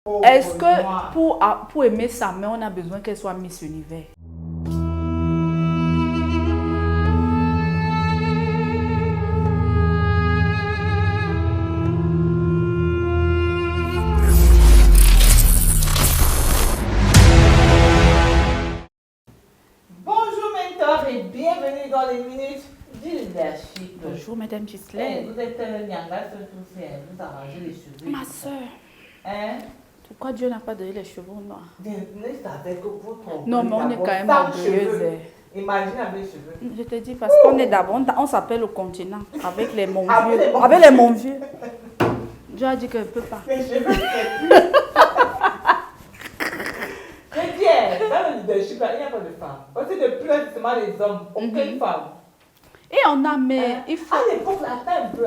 Est-ce que pour aimer sa mère, on a besoin qu'elle soit Miss Univers? Bonjour mentor et bienvenue dans les minutes du leadership. Bonjour Madame Ghislaine. Vous êtes Nyanga, vous arrangez les cheveux. Ma soeur. Hein? Pourquoi Dieu n'a pas donné les cheveux noirs? Avec votre Non, mais on est quand même orgueilleuse. Imagine avec les cheveux. Je te dis parce qu'on est d'abord, on s'appelle au continent avec les mon vieux. Avec les mon vieux. Dieu a dit qu'elle ne peut pas. Les cheveux, c'est plus. Mais Pierre, dans le leadership, il n'y a pas de femmes. Parce que depuis là, c'est seulement les hommes, aucune femme. Et on a, mais il faut. À l'époque, là, attends un peu.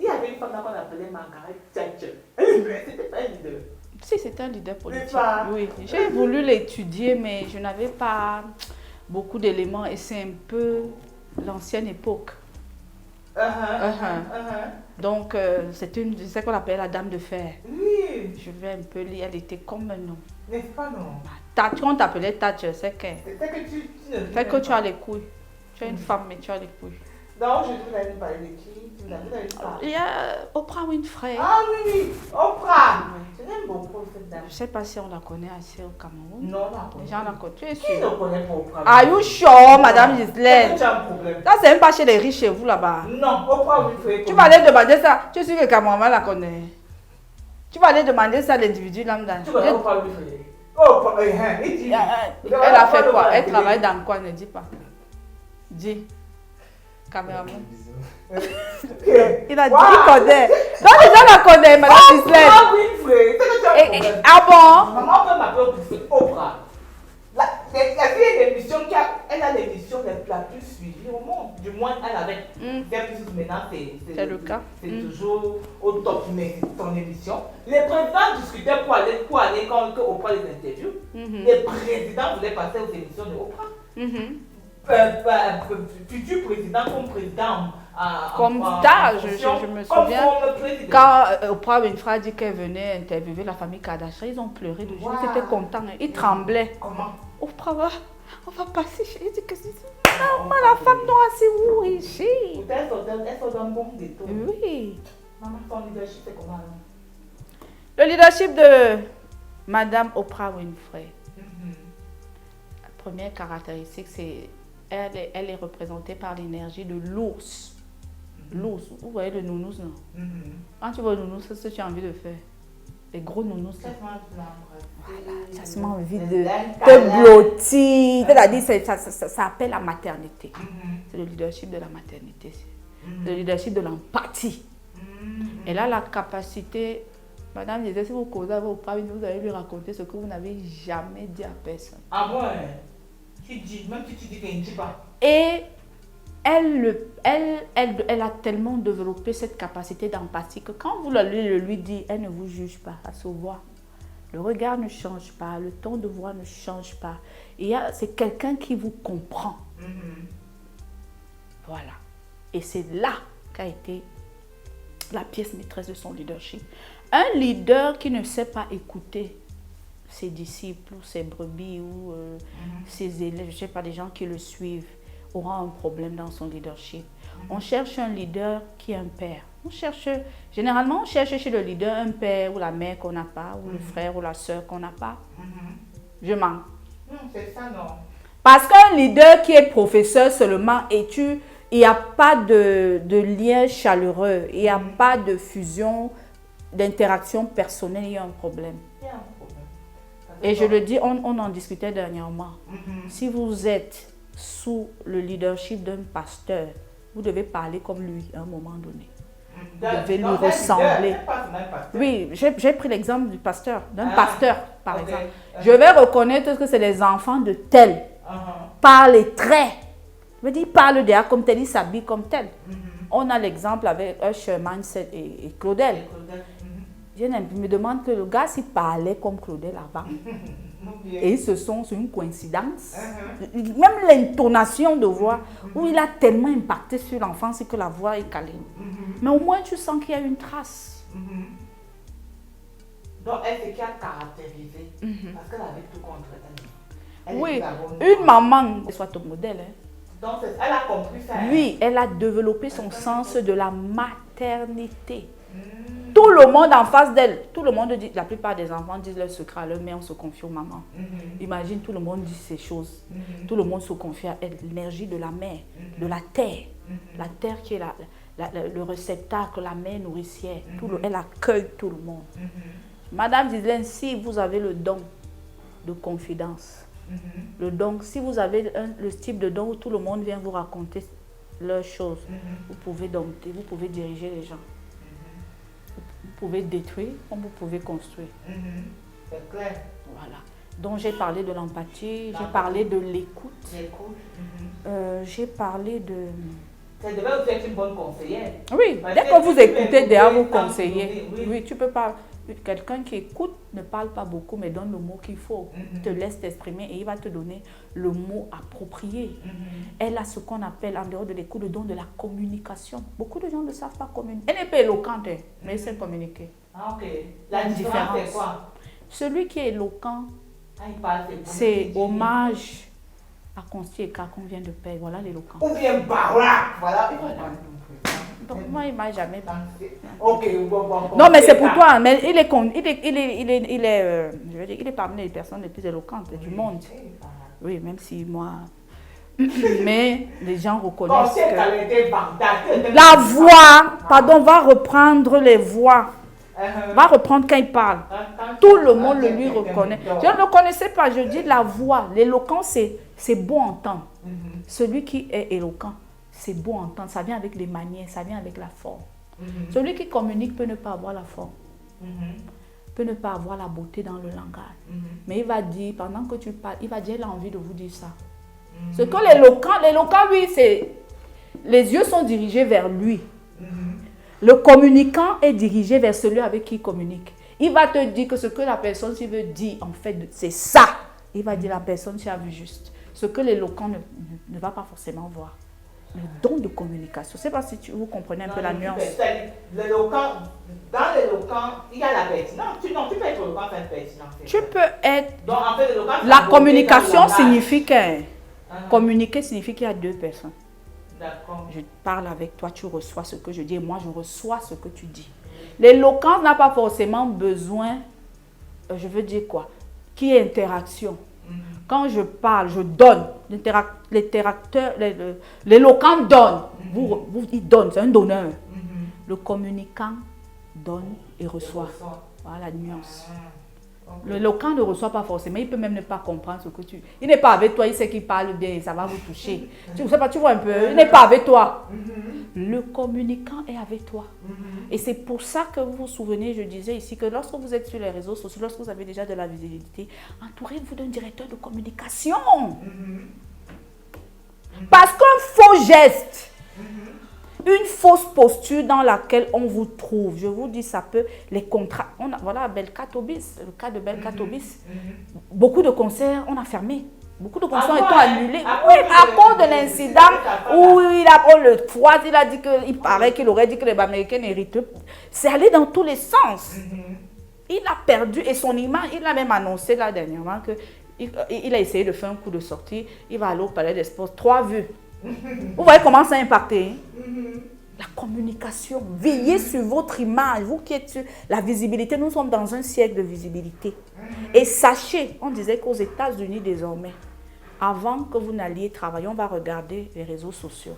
Il y avait une femme là qu'on appelait Margaret Thatcher. C'était pas une leader. Si, c'était un leader politique. Pas. Oui, j'ai voulu l'étudier, mais je n'avais pas beaucoup d'éléments et c'est un peu l'ancienne époque. Donc, c'est ce qu'on appelle la dame de fer. Oui. Je vais un peu lire, elle était comme un nom. N'est-ce pas, non? Thatcher, on t'appelait Thatcher, c'est que. C'est que tu ne. Fait que tu as les couilles. Tu es une femme, mais tu as les couilles. Non, je vous avais parlé de qui? Vous avez parlé. Il y a Oprah Winfrey. Ah oui, oui, Oprah. Je l'aime beaucoup cette dame. Je ne sais pas si on la connaît assez au Cameroun. Non, on la connaît. Les gens la connaissent. Tu es Qui sûre? ne connaît pas Oprah? Are you sure, Madame Ghislaine? Tu as un problème. Ça, c'est même pas chez les riches chez vous là-bas. Non, Oprah Winfrey. Tu vas aller demander ça. Tu es sûr que Cameroun la connaît. Tu vas aller demander ça à l'individu lambda. Tu connais Oprah Winfrey? Oprah, il dit. Elle a fait quoi? Elle travaille dans quoi? Ne dis pas. Dis. Caméraman. Il a dit, il connaît. Donc les gens la connaissent, Madame Ghislaine. Oprah Winfrey, c'est que tu as un problème. Ah bon? Maman peut m'appeler Oprah. La fille a une émission elle a l'émission la plus suivie au monde. Du moins, elle avait. Maintenant, c'est le cas. C'est toujours au top de ton émission. Les présidents discutaient pour aller quand Oprah les interviews. Les présidents voulaient passer aux émissions de Oprah. Futur président comme président. Comme ça, je me souviens. Quand Oprah Winfrey a dit qu'elle venait interviewer la famille Kardashian, ils ont pleuré de joie. Ils étaient contents. Ils tremblaient. Comment? Oprah, on va passer chez. Il dit que c'est normal, la femme noire, c'est où ici? Elle sort d'un bon détour. Oui. Maman, son leadership, c'est comment? Le leadership de Madame Oprah Winfrey. La première caractéristique, c'est elle est représentée par l'énergie de l'ours. L'ours, vous voyez le nounous, non? Quand tu vois le nounous, c'est ce que tu as envie de faire. Les gros nounous. Voilà, tu as seulement envie de te blottir. C'est-à-dire, ça appelle la maternité. C'est le leadership de la maternité. C'est le leadership de l'empathie. Elle a la capacité. Madame disait, si vous causez avec Oprah, vous allez lui raconter ce que vous n'avez jamais dit à personne. Ah ouais? Tu dis, même si tu dis qu'elle ne dit pas. Et elle a tellement développé cette capacité d'empathie que quand vous lui dites, elle ne vous juge pas, elle se voit. Le regard ne change pas, le ton de voix ne change pas. C'est quelqu'un qui vous comprend. Voilà. Et c'est là qu'a été la pièce maîtresse de son leadership. Un leader qui ne sait pas écouter ses disciples ou ses brebis ou ses élèves, je ne sais pas, des gens qui le suivent, aura un problème dans son leadership. On cherche un leader qui est un père. Généralement, on cherche chez le leader un père ou la mère qu'on n'a pas, ou le frère ou la soeur qu'on n'a pas. Je mens. C'est ça, non. Parce qu'un leader qui est professeur seulement et il n'y a pas de lien chaleureux, il n'y a pas de fusion, d'interaction personnelle, il y a un problème. Il y a un problème. Et je le dis, on en discutait dernièrement. Si vous êtes sous le leadership d'un pasteur, vous devez parler comme lui à un moment donné. Vous devez lui ressembler. Oui, j'ai pris l'exemple du pasteur, d'un pasteur par exemple. Je vais reconnaître que c'est les enfants de tel. Par les traits. Je veux dire, il parle déjà comme tel, il s'habille comme tel. On a l'exemple avec Usher, Mindset et Claudel. Je me demande que le gars s'il parlait comme Claudel avant. Et c'est une coïncidence. Même l'intonation de voix, où il a tellement impacté sur l'enfant, c'est que la voix est calée. Mais au moins, tu sens qu'il y a une trace. Donc, elle, c'est qui a caractérisé. Parce qu'elle avait tout contre elle. Oui, une maman, elle soit ton modèle. Hein. Donc, elle a compris ça. Oui, elle a développé son sens de la maternité. Tout le monde en face d'elle, tout le monde dit, la plupart des enfants disent leur secret à leur mère, on se confie aux mamans. Imagine, tout le monde dit ces choses. Tout le monde se confie à elle. L'énergie de la mère, de la terre. La terre qui est le réceptacle, la mère nourricière. Elle accueille tout le monde. Madame Gislaine, si vous avez le don de confidence, le don, si vous avez le type de don où tout le monde vient vous raconter leurs choses, vous pouvez dompter, vous pouvez diriger les gens. Vous pouvez détruire comme vous pouvez construire. C'est clair. Voilà. Donc j'ai parlé de l'empathie, j'ai parlé de l'écoute. J'ai parlé de... Ça devait aussi être une bonne conseillère. Oui, dès que vous écoutez derrière vous conseiller. Oui, tu peux pas... Quelqu'un qui écoute ne parle pas beaucoup, mais donne le mot qu'il faut. Il te laisse t'exprimer et il va te donner le mot approprié. Elle a ce qu'on appelle, en dehors de l'écoute, le don de la communication. Beaucoup de gens ne savent pas communiquer. Elle n'est pas éloquente, mais elle sait communiquer. Ah, ok. La différence, c'est quoi? Celui qui est éloquent, c'est hommage à Consti et qu'on vient de paix. Voilà l'éloquent. Ou bien Barak. Voilà. Donc moi, il ne m'a jamais... Ok, non, mais c'est pour toi. Mais il est parmi les personnes les plus éloquentes du monde. Oui, même si moi... Mais les gens reconnaissent que... La voix, pardon, va reprendre les voix. Va reprendre quand il parle. Tout le monde le lui reconnaît. Je ne le connaissais pas, je dis la voix. L'éloquence, c'est beau entendre. Celui qui est éloquent, c'est beau entendre. Ça vient avec les manières, ça vient avec la forme. Celui qui communique peut ne pas avoir la forme. Peut ne pas avoir la beauté dans le langage. Mais il va dire, pendant que tu parles, il va dire, il a envie de vous dire ça. Ce que l'éloquent, lui, c'est... Les yeux sont dirigés vers lui. Le communicant est dirigé vers celui avec qui il communique. Il va te dire que ce que la personne s'il veut dire, en fait, c'est ça. Il va dire la personne s'il a vu juste. Ce que l'éloquent ne va pas forcément voir. Le don de communication. Je ne sais pas si vous comprenez un peu la nuance. Dans l'éloquent, il y a la pertinence. Tu peux être éloquent sans être pertinent. Tu peux être... Donc, en fait, la communication signifie que... Communiquer signifie qu'il y a deux personnes. Je parle avec toi, tu reçois ce que je dis et moi je reçois ce que tu dis. L'éloquence n'a pas forcément besoin, je veux dire quoi, qui est interaction. Quand je parle, je donne. L'éloquent donne. Il donne, c'est un donneur. Le communicant donne et reçoit. Voilà la nuance. L'éloquent ne reçoit pas forcément, il peut même ne pas comprendre ce que tu... Il n'est pas avec toi, il sait qu'il parle bien et ça va vous toucher. Tu sais pas, tu vois un peu, il n'est pas avec toi. Le communicant est avec toi. Et c'est pour ça que vous vous souvenez, je disais ici, que lorsque vous êtes sur les réseaux sociaux, lorsque vous avez déjà de la visibilité, entourez-vous d'un directeur de communication. Parce qu'un faux geste, une fausse posture dans laquelle on vous trouve, je vous dis, ça peut, les contrats, voilà Belkatobis, le cas de Belkatobis, beaucoup de concerts, on a fermé. Beaucoup de concerts ont été annulés. Oui, à cause de l'incident où il a pris le 3, il a dit qu'il paraît qu'il aurait dit que les Américains héritent. C'est allé dans tous les sens. Il a perdu, et son image, il a même annoncé là dernièrement qu'il a essayé de faire un coup de sortie, il va aller au Palais des Sports, 3 vues. Vous voyez comment ça a impacté? La communication. Veillez sur votre image. Vous qui êtes sur la visibilité. Nous sommes dans un siècle de visibilité. Et sachez, on disait qu'aux États-Unis désormais, avant que vous n'alliez travailler, on va regarder les réseaux sociaux.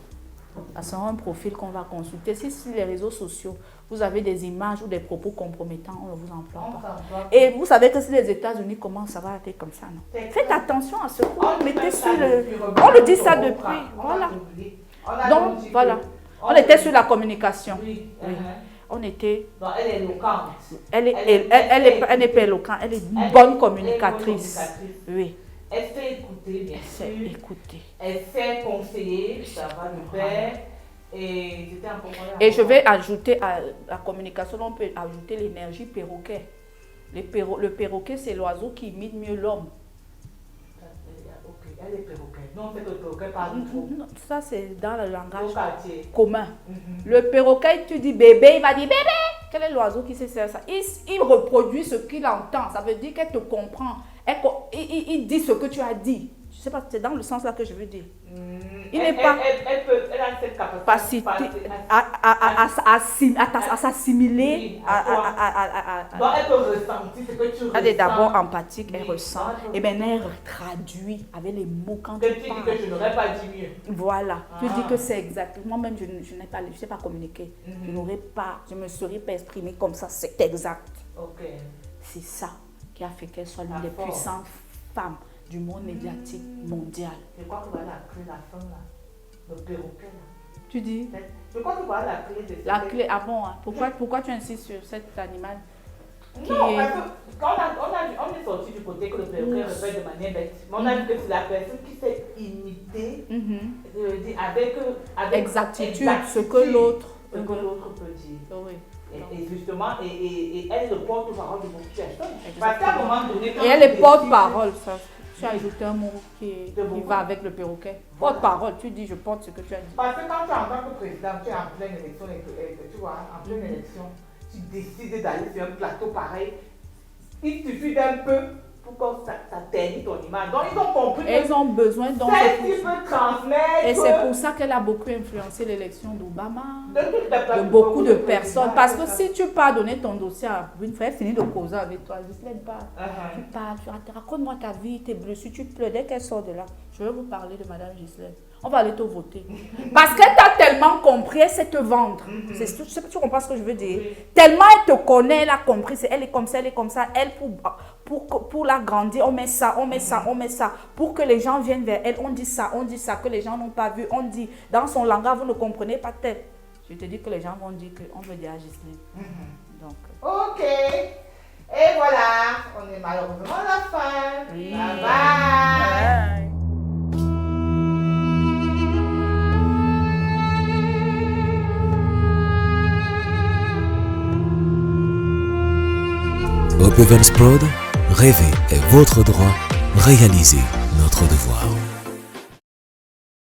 Ça sera un profil qu'on va consulter. Si sur les réseaux sociaux, vous avez des images ou des propos compromettants, on ne vous emploie pas. Et vous savez que si les États-Unis commencent, ça va être comme ça, non? Faites attention à ce que vous mettez sur le... On le dit ça depuis. Voilà. Donc, voilà. On était sur la communication. Oui. On était... Donc, elle est éloquente. Elle n'est pas éloquente. Elle est une bonne communicatrice. Oui. Elle sait écouter, bien sûr. Elle sait écouter. Elle sait conseiller, ça va de pair. Et je vais ajouter à la communication, on peut ajouter l'énergie perroquet. Le perroquet, c'est l'oiseau qui imite mieux l'homme. Elle est perroquet. Non, c'est que le perroquet parle trop. Ça, c'est dans le langage commun. Le perroquet, tu dis bébé, il va dire bébé. Quel est l'oiseau qui sait faire ça? Il reproduit ce qu'il entend. Ça veut dire qu'elle te comprend. Il dit ce que tu as dit. Je ne sais pas, c'est dans le sens là que je veux dire. Il n'est pas Elle a cette capacité à s'assimiler. Donc elle peut ressentir ce que tu ressens. Elle est d'abord empathique, elle ressent. Et maintenant elle traduit avec les mots quand tu parles. Tu dis que je n'aurais pas dit mieux. Voilà. Tu dis que c'est exact. Moi-même, je ne sais pas communiquer. Je me serais pas exprimée comme ça. C'est exact. Ok. C'est ça qui a fait qu'elle soit l'une des puissantes femmes du monde médiatique mondial. Je crois que voilà la clé, la fin là. Le perroquet là. Tu dis? Je crois que voilà la clé de la clé, ah bon, hein? Pourquoi tu insistes sur cet animal? Non, parce que quand on est sorti du côté que le perroquet répète de manière bête, mais on a vu que c'est la personne qui sait imiter avec exactitude ce que l'autre peut dire. Oui. Et justement, et elle est le porte-parole de beaucoup de personnes. Parce qu'à un moment donné, et elle est porte-parole, ça. Tu as ajouté un mot qui va avec le perroquet. Voilà. Porte-parole, tu dis je porte ce que tu as dit. Parce que quand tu es en tant que président, tu es en pleine élection, tu vois, en pleine élection, tu décides d'aller sur un plateau pareil, il suffit d'un peu pour que ça ternit ton image. Donc ils ont compris que ils ont besoin donc tu peux transmettre. Et c'est pour ça qu'elle a beaucoup influencé l'élection d'Obama, de beaucoup de personnes. Parce que si tu pars donner ton dossier à une fois, elle finit de causer avec toi. Ghislaine parle. Tu parles, raconte-moi ta vie, tes blessures, tu pleures. Dès qu'elle sort de là, je vais vous parler de Madame Ghislaine. On va aller te voter. Parce qu'elle t'a tellement compris, elle sait te vendre. Tu comprends ce que je veux dire? Tellement elle te connaît, elle a compris. Elle est comme ça, elle est comme ça. Elle, pour la grandir, on met ça, on met ça, on met ça. Pour que les gens viennent vers elle, on dit ça, que les gens n'ont pas vu. On dit, dans son langage, vous ne comprenez pas tel. Je te dis que les gens vont dire qu'on veut dire à Ghislaine. Donc. Ok. Et voilà, on est malheureusement à la fin. Oui. Bye bye. Hope Events Prod, rêver est votre droit, réalisez notre devoir.